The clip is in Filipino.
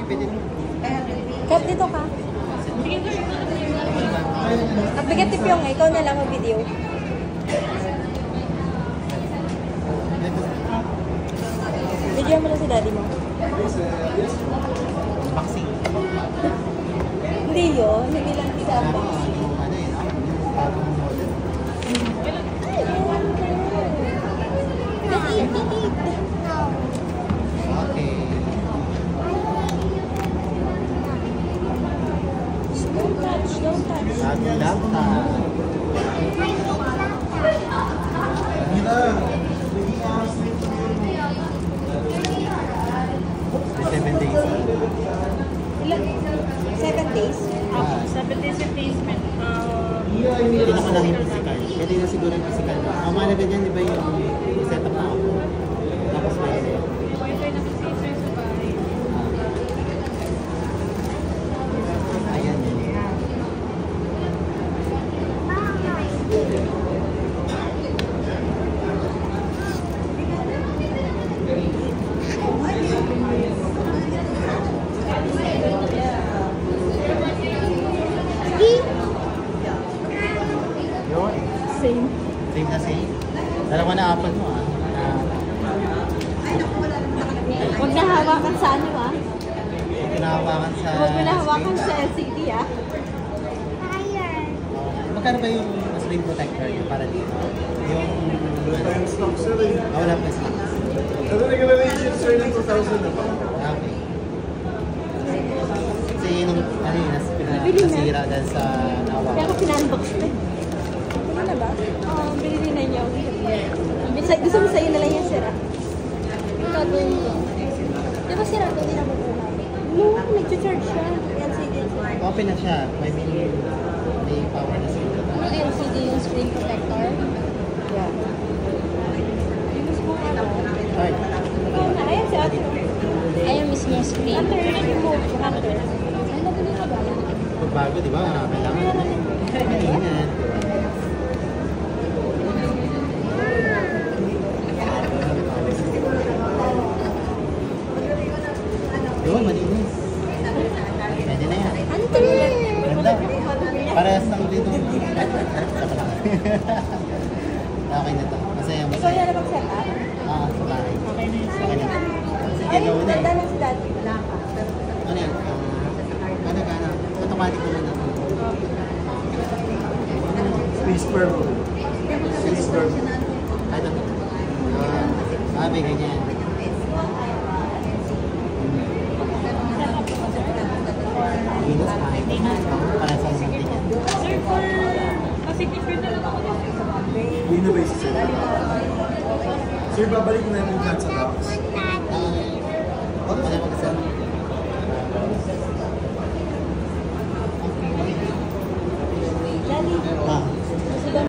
Pwede rin. Kat dito ka. At bigat tip yung ikaw na lang mag-video. Video mo lang si daddy mo. Boxing. Hindi yun. Hindi lang sa unboxing. Ano yun? Bagong model. Just eat. Okay. Don't touch. Bagong laptop. 7 days. Ilan? 7 days? 7 days replacement. Hindi na ko lang yung physical. Pwede na siguro yung physical. Ang mahalaga dyan, di ba yung setup na ako? Tapos may Wi-Fi na kasi sir sa bahay. ayan yun. Yun. Same. Same na same. Dalawa na apple mo ah. Huwag na hawakan sa ano ah. Huwag ko nahawakan sa Huwag mo na hawakan screen. sa LCD ah. Magkano ba yung screen protector yung para dito? Yung... Wala tayong stock, sir. wala pa sa Ano nag-renovation, sir, ng 2,000 na pa? okay. Kasi nung ano yun, Bili na. nasira dahil sa nawa. Kaya ako pinunbox ko eh. Ano na ba? Oo, binili na niya. Gusto mo sa'yo na lang yan, sira. Ikaw doon mo. Di ba sira doon na mabuha? No, nag-charge siya. LCD. Open na siya. May power na siya. Ano LCD yung screen protector? Yeah. Yung mo ano? Ay, Ikaw na. Ayan si ate. Ayan mismo yung screen. Hunter. Ay, madali na ba? pagbago, di ba? Kailangan. Maingat. Yun, malinis. Pwede na yan. Ganda. Parehas lang dito. Okay na to. Masaya, Ikaw masaya. na mag-set up? Sa bahay. Okay na yun. Okay na. Sige, Ay, gawin na ganda eh. lang si daddy. Ano yan? Gana. Automatic naman na. Space purple. Space purple. Ay, ito. Sabi, ganyan. Venus, para sa mga ganyan. Sir, for signature na lang ako. Hindi na ba yung sir? Sir, babalik na yung plan sa box. Wala mag-isa.